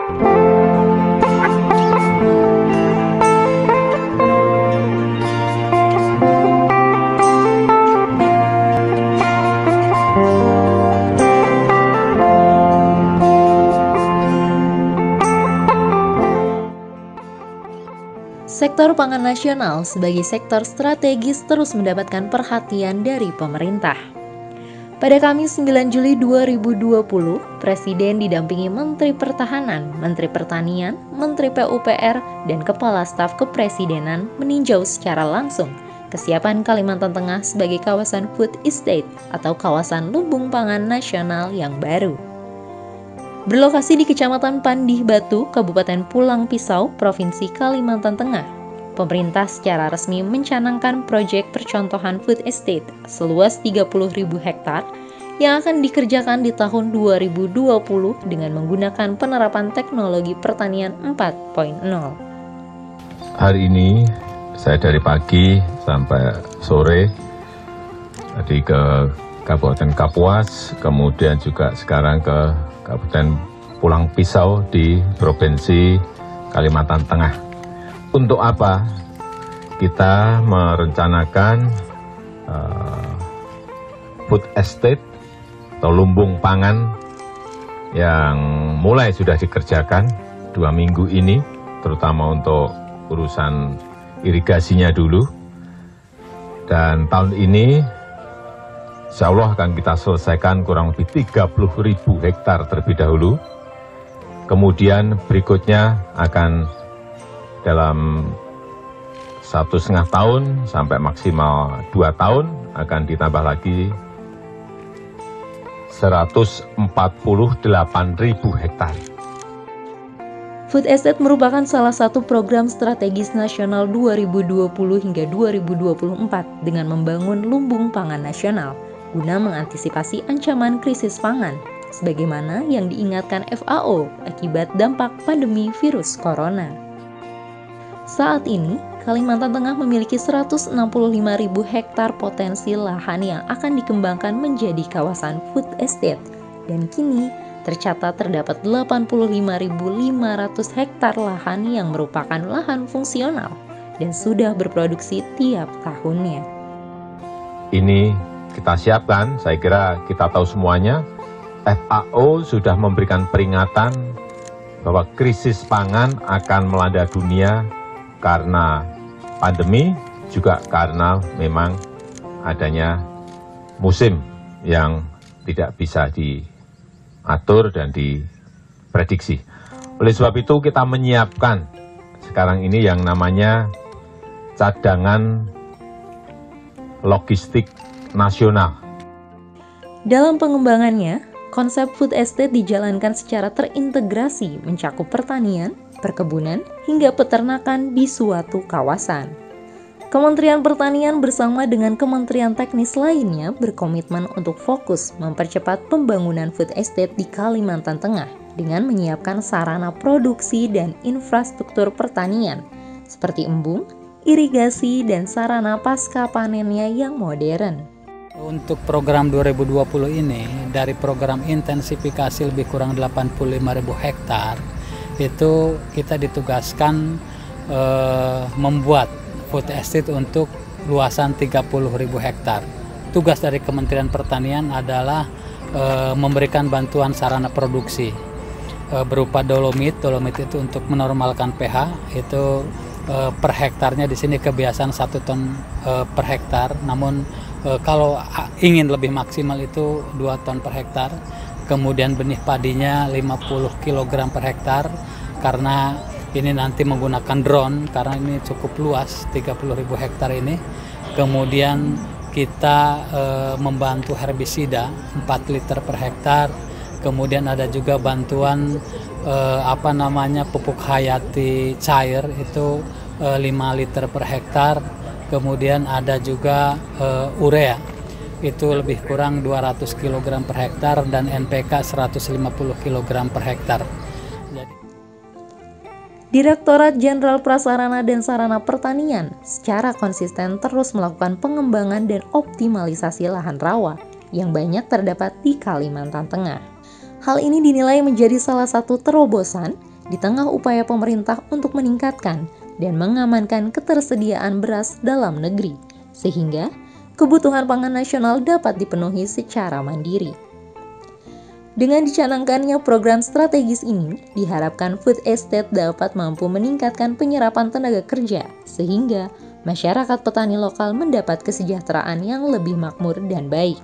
Sektor pangan nasional sebagai sektor strategis terus mendapatkan perhatian dari pemerintah. Pada Kamis 9 Juli 2020, Presiden didampingi Menteri Pertahanan, Menteri Pertanian, Menteri PUPR, dan Kepala Staf Kepresidenan meninjau secara langsung kesiapan Kalimantan Tengah sebagai kawasan food estate atau kawasan lumbung pangan nasional yang baru. Berlokasi di Kecamatan Pandih Batu, Kabupaten Pulang Pisau, Provinsi Kalimantan Tengah, pemerintah secara resmi mencanangkan proyek percontohan food estate seluas 30.000 hektar yang akan dikerjakan di tahun 2020 dengan menggunakan penerapan teknologi pertanian 4.0. Hari ini saya dari pagi sampai sore tadi ke Kabupaten Kapuas, kemudian juga sekarang ke Kabupaten Pulang Pisau di Provinsi Kalimantan Tengah. Untuk apa? Kita merencanakan food estate atau lumbung pangan yang mulai sudah dikerjakan 2 minggu ini, terutama untuk urusan irigasinya dulu. Dan tahun ini insya Allah akan kita selesaikan kurang lebih 30.000 hektar terlebih dahulu. Kemudian berikutnya akan dalam 1,5 tahun sampai maksimal 2 tahun akan ditambah lagi 148.000 hektar. Food Estate merupakan salah satu program strategis nasional 2020 hingga 2024 dengan membangun lumbung pangan nasional guna mengantisipasi ancaman krisis pangan, sebagaimana yang diingatkan FAO akibat dampak pandemi virus corona. Saat ini, Kalimantan Tengah memiliki 165.000 hektar potensi lahan yang akan dikembangkan menjadi kawasan food estate, dan kini tercatat terdapat 85.500 hektar lahan yang merupakan lahan fungsional dan sudah berproduksi tiap tahunnya. Ini kita siapkan, saya kira kita tahu semuanya, FAO sudah memberikan peringatan bahwa krisis pangan akan melanda dunia karena pandemi, juga karena memang adanya musim yang tidak bisa diatur dan diprediksi. Oleh sebab itu kita menyiapkan sekarang ini yang namanya cadangan logistik nasional. Dalam pengembangannya, konsep food estate dijalankan secara terintegrasi mencakup pertanian, perkebunan, hingga peternakan di suatu kawasan. Kementerian Pertanian bersama dengan kementerian teknis lainnya berkomitmen untuk fokus mempercepat pembangunan food estate di Kalimantan Tengah dengan menyiapkan sarana produksi dan infrastruktur pertanian seperti embung, irigasi, dan sarana pasca panennya yang modern. Untuk program 2020 ini, dari program intensifikasi lebih kurang 85.000 hektar, itu kita ditugaskan membuat food estate untuk luasan 30.000 hektar. Tugas dari Kementerian Pertanian adalah memberikan bantuan sarana produksi berupa dolomit. Dolomit itu untuk menormalkan pH, itu per hektarnya di sini kebiasaan 1 ton per hektar, namun kalau ingin lebih maksimal itu 2 ton per hektar. Kemudian benih padinya 50 kg per hektar, karena ini nanti menggunakan drone karena ini cukup luas 30.000 hektar ini. Kemudian kita membantu herbisida 4 liter per hektar. Kemudian ada juga bantuan pupuk hayati cair itu 5 liter per hektar. Kemudian ada juga urea itu lebih kurang 200 kg per hektar dan NPK 150 kg per hektar. Direktorat Jenderal Prasarana dan Sarana Pertanian secara konsisten terus melakukan pengembangan dan optimalisasi lahan rawa yang banyak terdapat di Kalimantan Tengah. Hal ini dinilai menjadi salah satu terobosan di tengah upaya pemerintah untuk meningkatkan dan mengamankan ketersediaan beras dalam negeri, sehingga kebutuhan pangan nasional dapat dipenuhi secara mandiri. Dengan dicanangkannya program strategis ini, diharapkan food estate dapat mampu meningkatkan penyerapan tenaga kerja, sehingga masyarakat petani lokal mendapat kesejahteraan yang lebih makmur dan baik.